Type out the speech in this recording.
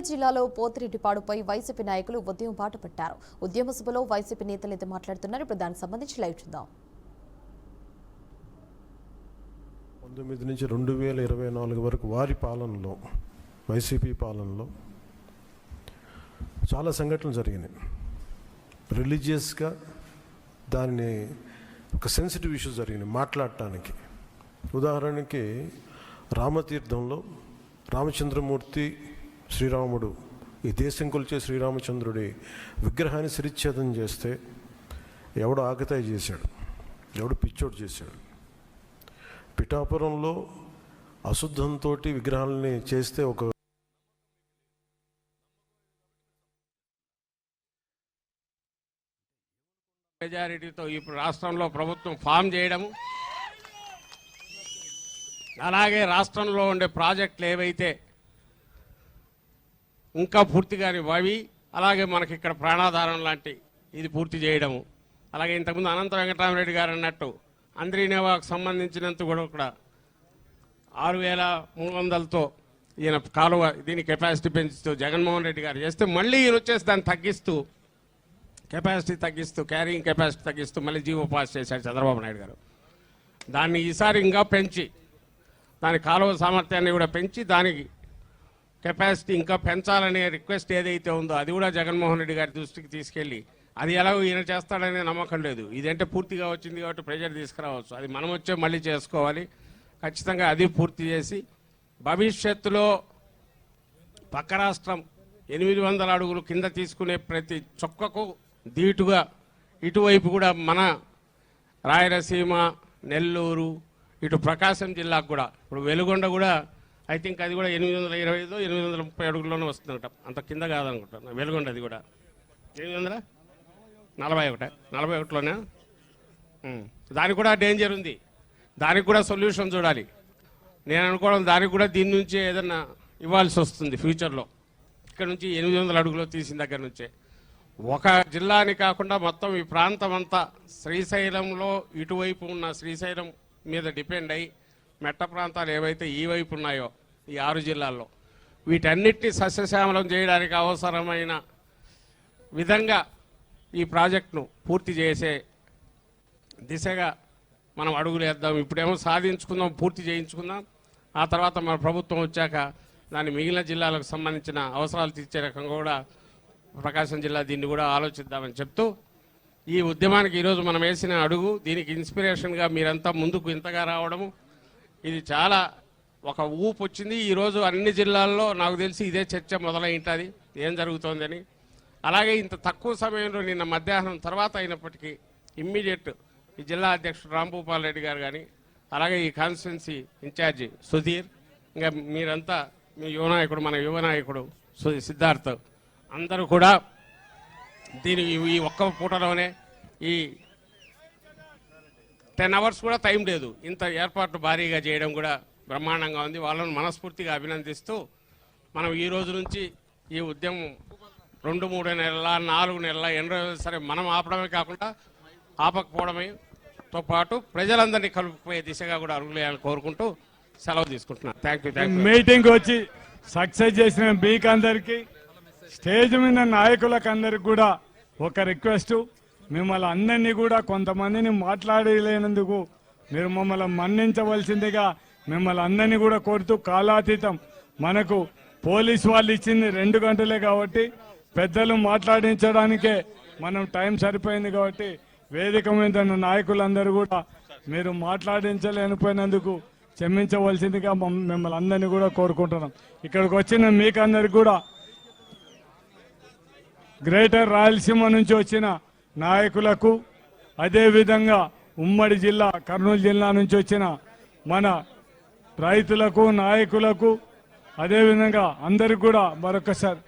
జిల్లాలో పోతిరెడ్డిపాడుపై వైసీపీ నాయకులు ఉద్యమం బాట పట్టారు. ఉద్యమ సభలో వైసీపీ నేతలు అయితే మాట్లాడుతున్నారు. ఇప్పుడు దానికి సంబంధించి లైవ్ చూద్దాం. 19 నుంచి 2024 వరకు వారి పాలనలో, వైసీపీ పాలనలో చాలా సంఘటనలు జరిగినాయి. రిలీజియస్గా దాన్ని ఒక సెన్సిటివ్ ఇష్యూ జరిగినాయి మాట్లాడటానికి. ఉదాహరణకి రామతీర్థంలో రామచంద్రమూర్తి శ్రీరాముడు, ఈ దేశం కొలిచే శ్రీరామచంద్రుడి విగ్రహాన్ని శిరిచ్ఛేదం చేస్తే ఎవడు ఆకతాయి చేశాడు, ఎవడు పిచ్చోడు చేశాడు. పిఠాపురంలో అశుద్ధంతో విగ్రహాలని చేస్తే ఒక మెజారిటీతో ఇప్పుడు రాష్ట్రంలో ప్రభుత్వం ఫామ్ చేయడము, అలాగే రాష్ట్రంలో ఉండే ప్రాజెక్టులు ఏవైతే ఇంకా పూర్తిగాని అవి, అలాగే మనకి ఇక్కడ ప్రాణాధారం లాంటి ఇది పూర్తి చేయడము, అలాగే ఇంతకుముందు అనంత వెంకటరామరెడ్డి గారు అన్నట్టు అంద్రీనేవాకు సంబంధించినంత కూడా 6300తో ఈయన కాలువ దీని కెపాసిటీ పెంచుతూ జగన్మోహన్ రెడ్డి గారు చేస్తే, మళ్ళీ ఈయన వచ్చేసి దాన్ని తగ్గిస్తూ కెపాసిటీ తగ్గిస్తూ క్యారింగ్ కెపాసిటీ తగ్గిస్తూ మళ్ళీ జీవో పాస్ చేశాడు చంద్రబాబు నాయుడు గారు. దాన్ని ఈసారి ఇంకా పెంచి దాని కాలువ సామర్థ్యాన్ని కూడా పెంచి దానికి కెపాసిటీ ఇంకా పెంచాలనే రిక్వెస్ట్ ఏదైతే ఉందో అది కూడా జగన్మోహన్ రెడ్డి గారి దృష్టికి తీసుకెళ్ళి, అది ఎలాగో ఈయన చేస్తాడనే నమ్మకం లేదు. ఇదంటే పూర్తిగా వచ్చింది కాబట్టి ప్రెజర్ తీసుకురావచ్చు, అది మనం వచ్చే మళ్ళీ చేసుకోవాలి. ఖచ్చితంగా అది పూర్తి చేసి భవిష్యత్తులో పక్క రాష్ట్రం 800 అడుగులు కింద తీసుకునే ప్రతి చొక్కకు ధీటుగా ఇటువైపు కూడా మన రాయలసీమ, నెల్లూరు, ఇటు ప్రకాశం జిల్లాకు కూడా, ఇప్పుడు వెలుగొండ కూడా ఐ థింక్ అది కూడా 825 830 అడుగుల్లోనే వస్తుందట, అంత కింద కాదనుకుంటాను. వెలుగొండ అది కూడా 841లోనే. దానికి కూడా డేంజర్ ఉంది, దానికి కూడా సొల్యూషన్ చూడాలి. నేను అనుకోవడం దానికి కూడా దీని నుంచి ఏదన్నా ఇవ్వాల్సి వస్తుంది ఫ్యూచర్లో. ఇక్కడ నుంచి 800 అడుగులో తీసిన దగ్గర నుంచే ఒక జిల్లాని కాకుండా మొత్తం ఈ ప్రాంతం అంతా శ్రీశైలంలో ఇటువైపు ఉన్న శ్రీశైలం మీద డిపెండ్ అయ్యి మెట్ట ప్రాంతాలు ఏవైతే ఈ వైపు ఉన్నాయో ఈ 6 జిల్లాల్లో వీటన్నిటిని సస్యశ్యామలం చేయడానికి అవసరమైన విధంగా ఈ ప్రాజెక్టును పూర్తి చేసే దిశగా మనం అడుగులు వేద్దాం. ఇప్పుడేమో సాధించుకుందాం, పూర్తి చేయించుకుందాం. ఆ తర్వాత మన ప్రభుత్వం వచ్చాక దాని మిగిలిన జిల్లాలకు సంబంధించిన అవసరాలు తీర్చే రకంగా కూడా ప్రకాశం జిల్లా దీన్ని కూడా ఆలోచిద్దామని చెప్తూ, ఈ ఉద్యమానికి ఈరోజు మనం వేసిన అడుగు, దీనికి ఇన్స్పిరేషన్గా మీరంతా ముందుకు ఇంతగా రావడము, ఇది చాలా ఒక ఊపు వచ్చింది. ఈరోజు అన్ని జిల్లాల్లో నాకు తెలిసి ఇదే చర్చ మొదలైంటుంది ఏం జరుగుతోందని. అలాగే ఇంత తక్కువ సమయంలో నిన్న మధ్యాహ్నం తర్వాత అయినప్పటికీ ఇమ్మీడియట్ ఈ జిల్లా అధ్యక్షుడు రాంభూపాల్ రెడ్డి గారు కానీ, అలాగే ఈ కాన్స్టిట్యున్సీ ఇన్ఛార్జి సుధీర్, ఇంకా మీరంతా మీ యువనాయకుడు, మన యువనాయకుడు సిద్ధార్థ్, అందరూ కూడా దీని ఈ ఒక్క పూటలోనే ఈ 10 hours కూడా టైం లేదు, ఇంత ఏర్పాట్లు భారీగా చేయడం కూడా బ్రహ్మాండంగా ఉంది. వాళ్ళను మనస్ఫూర్తిగా అభినందిస్తూ మనం ఈ రోజు నుంచి ఈ ఉద్యమం 2-3 నెలల 4 నెలల ఎన్ని రోజులు సరే మనం ఆపడమే కాకుండా ఆపకపోవడంతో పాటు ప్రజలందరినీ కలుపుకుపోయే దిశగా కూడా అడుగులేయాలని కోరుకుంటూ సెలవు తీసుకుంటున్నాను. Thank you. మీటింగ్ వచ్చి సక్సెస్ చేసిన మీకు అందరికీ, స్టేజ్ మీద నాయకులకు అందరికి కూడా ఒక రిక్వెస్ట్, మిమ్మల్ని అందరినీ కూడా కొంతమందిని మాట్లాడలేనందుకు మీరు మమ్మల్ని మన్నించవలసిందిగా మిమ్మల్ని అందరినీ కూడా కోరుతూ, కాలాతీతం మనకు పోలీసు వాళ్ళు ఇచ్చింది 2 గంటలే కాబట్టి పెద్దలు మాట్లాడించడానికే మనం టైం సరిపోయింది కాబట్టి వేదిక మీద ఉన్న నాయకులందరూ కూడా మీరు మాట్లాడించలేనిపోయినందుకు క్షమించవలసిందిగా మిమ్మల్ని అందరినీ కూడా కోరుకుంటున్నాం. ఇక్కడికి వచ్చిన మీకు అందరికి కూడా గ్రేటర్ రాయలసీమ నుంచి వచ్చిన నాయకులకు, అదేవిధంగా ఉమ్మడి జిల్లా కర్నూలు జిల్లా నుంచి వచ్చిన మన రైతులకు, నాయకులకు, అదేవిధంగా అందరికి కూడా మరొకసారి